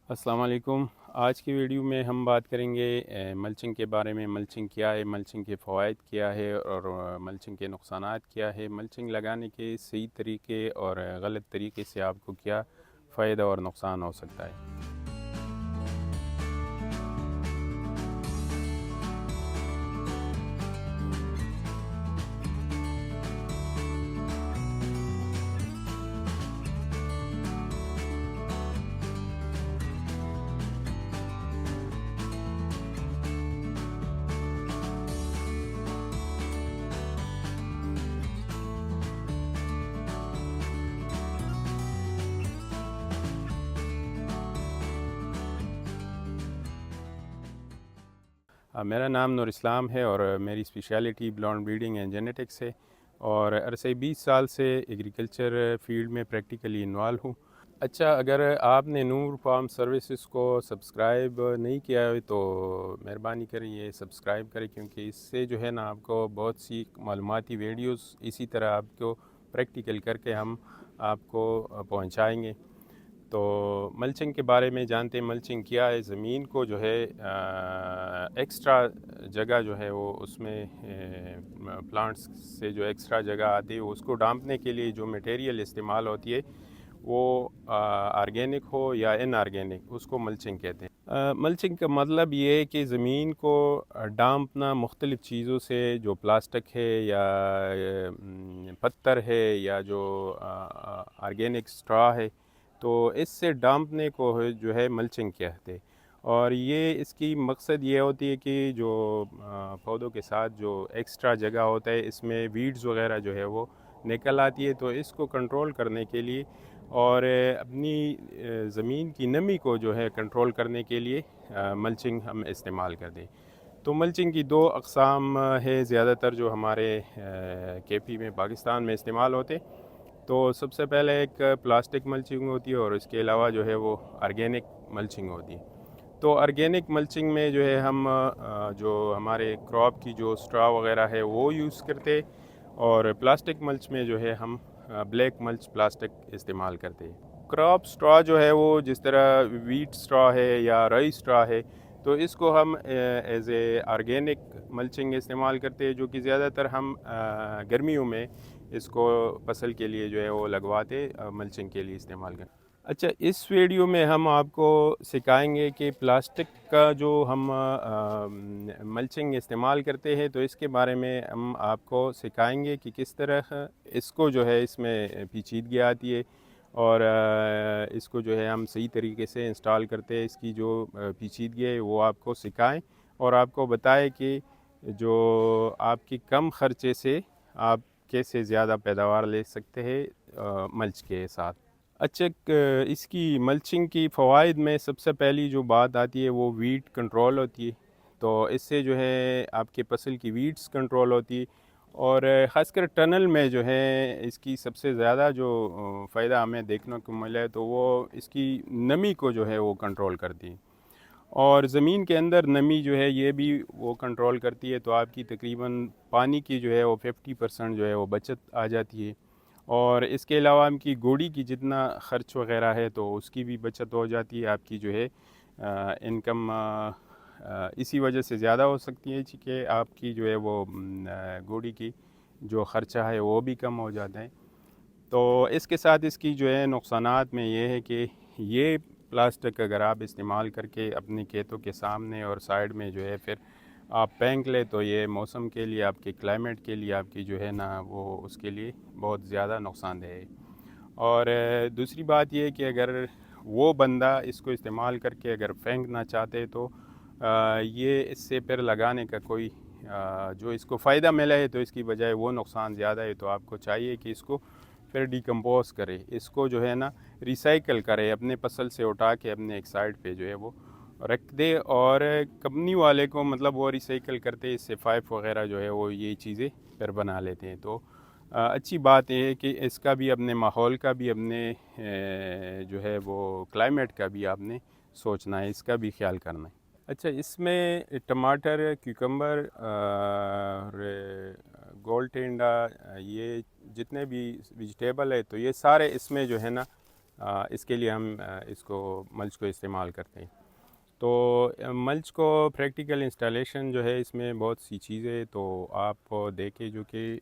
السلام علیکم۔ آج کی ویڈیو میں ہم بات کریں گے ملچنگ کے بارے میں۔ ملچنگ کیا ہے، ملچنگ کے فوائد کیا ہے اور ملچنگ کے نقصانات کیا ہے، ملچنگ لگانے کے صحیح طریقے اور غلط طریقے سے آپ کو کیا فائدہ اور نقصان ہو سکتا ہے۔ میرا نام نور اسلام ہے اور میری اسپیشلٹی بلانڈ بریڈنگ اینڈ جینیٹکس ہے، اور عرصہ 20 سال سے ایگریکلچر فیلڈ میں پریکٹیکلی انوالو ہوں۔ اچھا، اگر آپ نے نور فارم سروسز کو سبسکرائب نہیں کیا ہے تو مہربانی کریں یہ سبسکرائب کریں، کیونکہ اس سے جو ہے نا آپ کو بہت سی معلوماتی ویڈیوز اسی طرح آپ کو پریکٹیکل کر کے ہم آپ کو پہنچائیں گے۔ تو ملچنگ کے بارے میں جانتے ہیں، ملچنگ کیا ہے۔ زمین کو جو ہے ایکسٹرا جگہ جو ہے وہ اس میں پلانٹس سے جو ایکسٹرا جگہ آتی ہے اس کو ڈانپنے کے لیے جو میٹیریل استعمال ہوتی ہے وہ آرگینک ہو یا ان آرگینک، اس کو ملچنگ کہتے ہیں۔ ملچنگ کا مطلب یہ ہے کہ زمین کو ڈانپنا مختلف چیزوں سے، جو پلاسٹک ہے یا پتھر ہے یا جو آرگینک سٹرا ہے، تو اس سے ڈانپنے کو جو ہے ملچنگ کہتے ہیں۔ اور یہ اس کی مقصد یہ ہوتی ہے کہ جو پودوں کے ساتھ جو ایکسٹرا جگہ ہوتا ہے اس میں ویڈز وغیرہ جو ہے وہ نکل آتی ہے، تو اس کو کنٹرول کرنے کے لیے اور اپنی زمین کی نمی کو جو ہے کنٹرول کرنے کے لیے ملچنگ ہم استعمال کرتے ہیں۔ تو ملچنگ کی دو اقسام ہے زیادہ تر جو ہمارے کے پی میں پاکستان میں استعمال ہوتے۔ تو سب سے پہلے ایک پلاسٹک ملچنگ ہوتی ہے اور اس کے علاوہ جو ہے وہ آرگینک ملچنگ ہوتی ہے۔ تو آرگینک ملچنگ میں جو ہے ہم جو ہمارے کراپ کی جو سٹرا وغیرہ ہے وہ یوز کرتے، اور پلاسٹک ملچ میں جو ہے ہم بلیک ملچ پلاسٹک استعمال کرتے ہیں۔ کراپ سٹرا جو ہے وہ جس طرح ویٹ سٹرا ہے یا رائی سٹرا ہے، تو اس کو ہم ایز اے آرگینک ملچنگ استعمال کرتے ہیں، جو کہ زیادہ تر ہم گرمیوں میں اس کو فصل کے لیے جو ہے وہ لگواتے ملچنگ کے لیے استعمال کرتے۔ اچھا، اس ویڈیو میں ہم آپ کو سکھائیں گے کہ پلاسٹک کا جو ہم ملچنگ استعمال کرتے ہیں تو اس کے بارے میں ہم آپ کو سکھائیں گے کہ کس طرح اس کو جو ہے اس میں پیچیدگی آتی ہے، اور اس کو جو ہے ہم صحیح طریقے سے انسٹال کرتے ہیں۔ اس کی جو پیچیدگی ہے وہ آپ کو سکھائیں اور آپ کو بتائیں کہ جو آپ کی کم خرچے سے آپ کیسے زیادہ پیداوار لے سکتے ہیں ملچ کے ساتھ۔ اچھا، اس کی ملچنگ کی فوائد میں سب سے پہلی جو بات آتی ہے وہ ویٹ کنٹرول ہوتی ہے۔ تو اس سے جو ہے آپ کے فصل کی ویڈز کنٹرول ہوتی ہے، اور خاص کر ٹنل میں جو ہے اس کی سب سے زیادہ جو فائدہ ہمیں دیکھنے کو ملا ہے تو وہ اس کی نمی کو جو ہے وہ کنٹرول کرتی ہے، اور زمین کے اندر نمی جو ہے یہ بھی وہ کنٹرول کرتی ہے۔ تو آپ کی تقریباً پانی کی جو ہے وہ 50% جو ہے وہ بچت آ جاتی ہے، اور اس کے علاوہ ہم کی گوڑی کی جتنا خرچ وغیرہ ہے تو اس کی بھی بچت ہو جاتی ہے۔ آپ کی جو ہے انکم اسی وجہ سے زیادہ ہو سکتی ہے کہ آپ کی جو ہے وہ گوڑی کی جو خرچہ ہے وہ بھی کم ہو جاتا ہے۔ تو اس کے ساتھ اس کی جو ہے نقصانات میں یہ ہے کہ یہ پلاسٹک اگر آپ استعمال کر کے اپنے کھیتوں کے سامنے اور سائیڈ میں جو ہے پھر آپ پھینک لیں تو یہ موسم کے لیے، آپ کے کلائمیٹ کے لیے، آپ کی جو ہے نا وہ اس کے لیے بہت زیادہ نقصان دہ ہے۔ اور دوسری بات یہ ہے کہ اگر وہ بندہ اس کو استعمال کر کے اگر پھینکنا چاہتے تو یہ اس سے پھر لگانے کا کوئی جو اس کو فائدہ ملا ہے تو اس کی بجائے وہ نقصان زیادہ ہے۔ تو آپ کو چاہیے کہ اس کو پھر ڈیکمپوز کرے، اس کو جو ہے نا ریسائیکل کرے، اپنے فصل سے اٹھا کے اپنے ایک سائڈ پہ جو ہے وہ رکھ دے، اور کمپنی والے کو مطلب وہ ریسائیکل کرتے اس سے پائپ وغیرہ جو ہے وہ یہ چیزیں پھر بنا لیتے ہیں۔ تو اچھی بات یہ ہے کہ اس کا بھی اپنے ماحول کا بھی، اپنے جو ہے وہ کلائمیٹ کا بھی آپ نے سوچنا ہے، اس کا بھی خیال کرنا ہے۔ اچھا، اس میں ٹماٹر، کیوکمبر اور گول ٹینڈا، یہ جتنے بھی ویجیٹیبل ہے تو یہ سارے اس میں جو ہے نا اس کے لیے ہم اس کو ملچ کو استعمال کرتے ہیں. تو ملچ کو پریکٹیکل انسٹالیشن جو ہے اس میں بہت سی چیزیں تو آپ دیکھیں جو کہ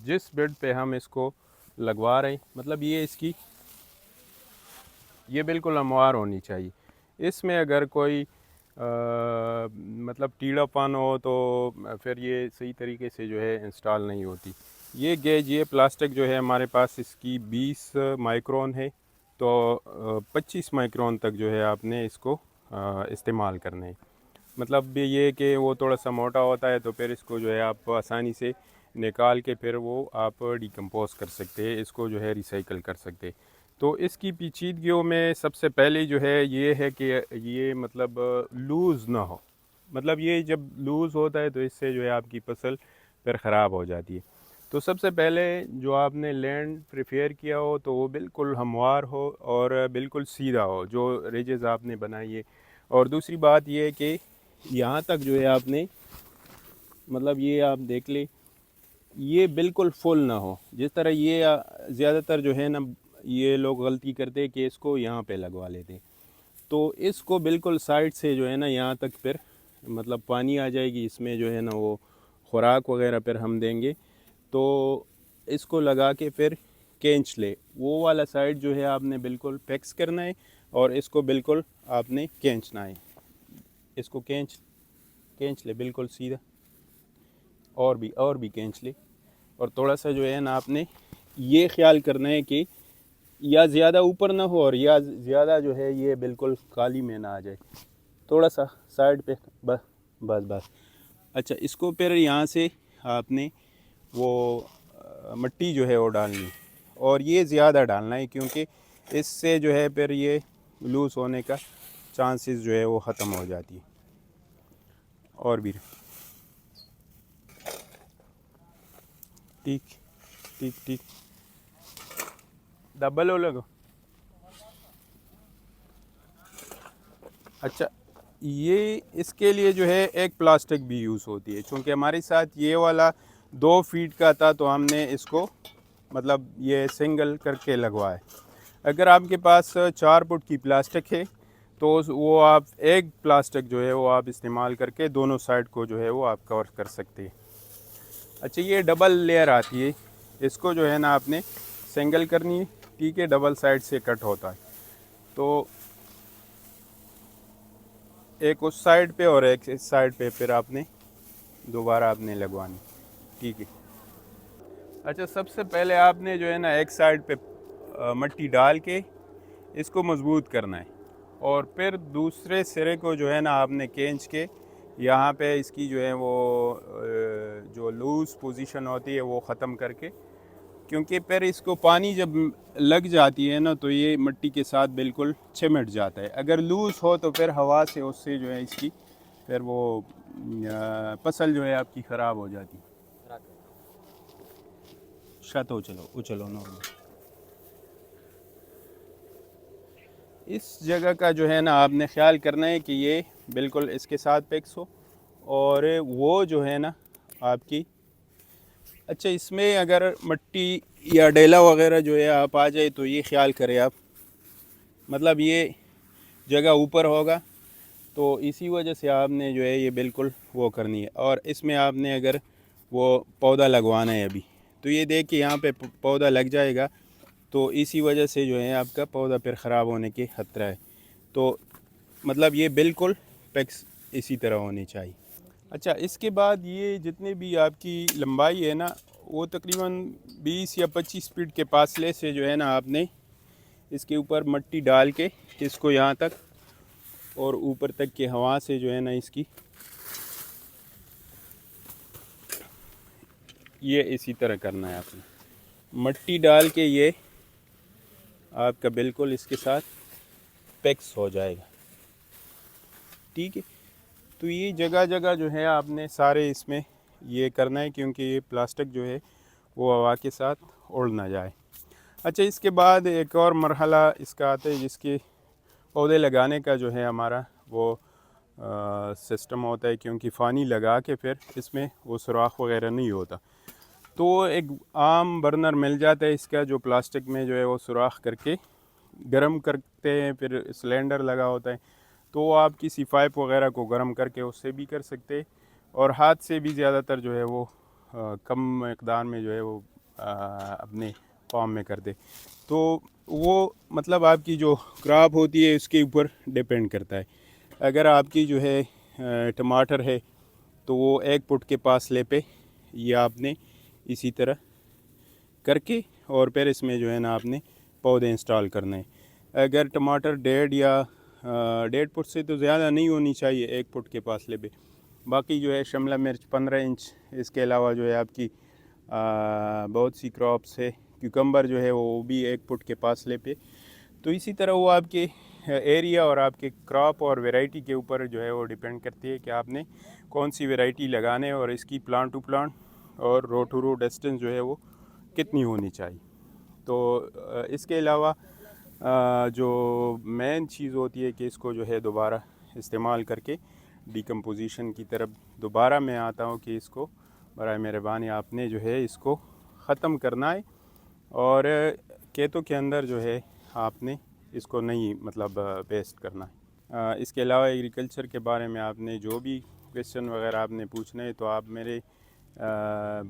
جس بیڈ پہ ہم اس کو لگوا رہے ہیں مطلب یہ اس کی یہ بالکل ہموار ہونی چاہیے. اس میں اگر کوئی مطلب ٹیڑھا پن ہو تو پھر یہ صحیح طریقے سے جو ہے انسٹال نہیں ہوتی. یہ گیج یہ پلاسٹک جو ہے ہمارے پاس اس کی 20 مائکرون ہے تو 25 مائکرون تک جو ہے آپ نے اس کو استعمال کرنا ہے. مطلب یہ کہ وہ تھوڑا سا موٹا ہوتا ہے تو پھر اس کو جو ہے آپ آسانی سے نکال کے پھر وہ آپ ڈیکمپوز کر سکتے ہیں, اس کو جو ہے ریسائیکل کر سکتے. تو اس کی پیچیدگیوں میں سب سے پہلے جو ہے یہ ہے کہ یہ مطلب لوز نہ ہو. مطلب یہ جب لوز ہوتا ہے تو اس سے جو ہے آپ کی فصل پھر خراب ہو جاتی ہے. تو سب سے پہلے جو آپ نے لینڈ پریفیئر کیا ہو تو وہ بالکل ہموار ہو اور بالکل سیدھا ہو جو ریجز آپ نے بنائی ہے. اور دوسری بات یہ ہے کہ یہاں تک جو ہے آپ نے مطلب یہ آپ دیکھ لیں یہ بالکل فل نہ ہو. جس طرح یہ زیادہ تر جو ہے نا یہ لوگ غلطی کرتے کہ اس کو یہاں پہ لگوا لیتے, تو اس کو بالکل سائڈ سے جو ہے نا یہاں تک پھر مطلب پانی آ جائے گی اس میں جو ہے نا وہ خوراک وغیرہ پھر ہم دیں گے. تو اس کو لگا کے پھر کینچ لے وہ والا سائڈ جو ہے آپ نے بالکل فکس کرنا ہے اور اس کو بالکل آپ نے کھینچنا ہے. اس کو کھینچ لے بالکل سیدھا اور بھی کھینچ لے. اور تھوڑا سا جو ہے نا آپ نے یہ خیال کرنا ہے کہ یا زیادہ اوپر نہ ہو اور یا زیادہ جو ہے یہ بالکل کالی میں نہ آ جائے. تھوڑا سا سائڈ پہ بس. اچھا اس کو پھر یہاں سے آپ نے وہ مٹی جو ہے وہ ڈالنی اور یہ زیادہ ڈالنا ہے کیونکہ اس سے جو ہے پھر یہ لوز ہونے کا چانسز جو ہے وہ ختم ہو جاتی ہے. اور بھی ٹھیک ڈبل ہو لگو. اچھا یہ اس کے لیے جو ہے ایک پلاسٹک بھی یوز ہوتی ہے چونکہ ہمارے ساتھ یہ والا 2 فیٹ کا تھا تو ہم نے اس کو مطلب یہ سنگل کر کے لگوایا. اگر آپ کے پاس 4 فٹ کی پلاسٹک ہے تو وہ آپ ایک پلاسٹک جو ہے وہ آپ استعمال کر کے دونوں سائڈ کو جو ہے وہ آپ کور کر سکتے ہیں. اچھا یہ ڈبل لیئر آتی ہے اس کو جو ہے نا آپ نے سنگل کرنی ہے. ٹھیک ہے ڈبل سائڈ سے کٹ ہوتا ہے تو ایک اس سائڈ پہ اور ایک اس سائڈ پہ پھر آپ نے دوبارہ آپ نے لگوانی. ٹھیک ہے. اچھا سب سے پہلے آپ نے جو ہے نا ایک سائڈ پہ مٹی ڈال کے اس کو مضبوط کرنا ہے اور پھر دوسرے سرے کو جو ہے نا آپ نے کھینچ کے یہاں پہ اس کی جو ہے وہ جو لوز پوزیشن ہوتی ہے وہ ختم کر کے, کیونکہ پھر اس کو پانی جب لگ جاتی ہے نا تو یہ مٹی کے ساتھ بالکل چمٹ جاتا ہے. اگر لوز ہو تو پھر ہوا سے اس سے جو ہے اس کی پھر وہ فصل جو ہے آپ کی خراب ہو جاتی. شاید اچھلو نارمل. اس جگہ کا جو ہے نا آپ نے خیال کرنا ہے کہ یہ بالکل اس کے ساتھ فکس ہو اور وہ جو ہے نا آپ کی. اچھا اس میں اگر مٹی یا ڈیلا وغیرہ جو ہے آپ آ جائے تو یہ خیال کرے آپ مطلب یہ جگہ اوپر ہوگا تو اسی وجہ سے آپ نے جو ہے یہ بالکل وہ کرنی ہے. اور اس میں آپ نے اگر وہ پودا لگوانا ہے ابھی تو یہ دیکھ کے یہاں پہ پودا لگ جائے گا تو اسی وجہ سے جو ہے آپ کا پودا پھر خراب ہونے کے خطرہ ہے. تو مطلب یہ بالکل پیکس اسی طرح ہونی چاہیے. اچھا اس کے بعد یہ جتنے بھی آپ کی لمبائی ہے نا وہ تقریباً 20 یا 25 فٹ کے فاصلے سے جو ہے نا آپ نے اس کے اوپر مٹی ڈال کے اس کو یہاں تک اور اوپر تک کے ہوا سے جو ہے نا اس کی یہ اسی طرح کرنا ہے. آپ نے مٹی ڈال کے یہ آپ کا بالکل اس کے ساتھ پیکس ہو جائے گا. ٹھیک ہے. تو یہ جگہ جگہ جو ہے آپ نے سارے اس میں یہ کرنا ہے کیونکہ یہ پلاسٹک جو ہے وہ ہوا کے ساتھ اڑ نہ جائے. اچھا اس کے بعد ایک اور مرحلہ اس کا آتا ہے جس کے پودے لگانے کا جو ہے ہمارا وہ سسٹم ہوتا ہے کیونکہ فانی لگا کے پھر اس میں وہ سوراخ وغیرہ نہیں ہوتا تو ایک عام برنر مل جاتا ہے اس کا جو پلاسٹک میں جو ہے وہ سوراخ کر کے گرم کرتے ہیں، پھر سلنڈر لگا ہوتا ہے تو وہ آپ کسی پائپ وغیرہ کو گرم کر کے اس سے بھی کر سکتے، اور ہاتھ سے بھی زیادہ تر جو ہے وہ کم مقدار میں جو ہے وہ اپنے فارم میں کر دے. تو وہ مطلب آپ کی جو کراپ ہوتی ہے اس کے اوپر ڈیپینڈ کرتا ہے. اگر آپ کی جو ہے ٹماٹر ہے تو وہ 1 فٹ کے فاصلے پہ یہ آپ نے اسی طرح کر کے اور پھر اس میں جو ہے نا آپ نے پودے انسٹال کرنے ہیں. اگر ٹماٹر 1.5 فٹ سے تو زیادہ نہیں ہونی چاہیے 1 فٹ کے فاصلے پہ. باقی جو ہے شملہ مرچ 15 انچ، اس کے علاوہ جو ہے آپ کی بہت سی کراپس ہے. کیوکمبر جو ہے وہ بھی 1 فٹ کے فاصلے پہ. تو اسی طرح وہ آپ کے ایریا اور آپ کے کراپ اور ویرائٹی کے اوپر جو ہے وہ ڈیپینڈ کرتی ہے کہ آپ نے کون سی ویرائٹی لگانے، اور اس کی پلانٹ ٹو پلانٹ اور رو ٹو رو ڈسٹینس جو ہے وہ کتنی ہونی چاہیے. تو اس کے علاوہ جو مین چیز ہوتی ہے کہ اس کو جو ہے دوبارہ استعمال کر کے ڈیکمپوزیشن کی طرف دوبارہ میں آتا ہوں کہ اس کو برائے مہربانی آپ نے جو ہے اس کو ختم کرنا ہے، اور کھیتوں کے اندر جو ہے آپ نے اس کو نہیں مطلب پیسٹ کرنا ہے. اس کے علاوہ ایگریکلچر کے بارے میں آپ نے جو بھی کویشچن وغیرہ آپ نے پوچھنا ہے تو آپ میرے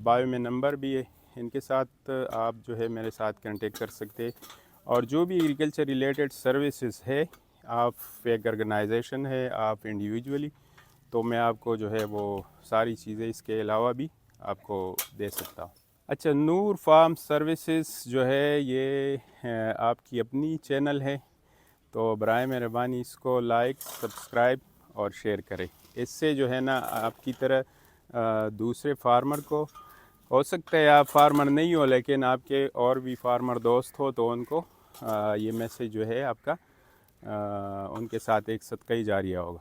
بایو میں نمبر بھی ہے، ان کے ساتھ آپ جو ہے میرے ساتھ کنٹیکٹ کر سکتے. اور جو بھی ایگریکلچر ریلیٹڈ سروسز ہے، آپ ایک آرگنائزیشن ہے، آپ انڈیویجولی، تو میں آپ کو جو ہے وہ ساری چیزیں اس کے علاوہ بھی آپ کو دے سکتا ہوں. اچھا، نور فارم سروسز جو ہے یہ آپ کی اپنی چینل ہے، تو برائے مہربانی اس کو لائک، سبسکرائب اور شیئر کریں. اس سے جو ہے نا آپ کی طرح دوسرے فارمر کو، ہو سکتا ہے آپ فارمر نہیں ہو لیکن آپ کے اور بھی فارمر دوست ہو تو ان کو یہ میسیج جو ہے آپ کا ان کے ساتھ ایک صدقہ جاریہ ہوگا.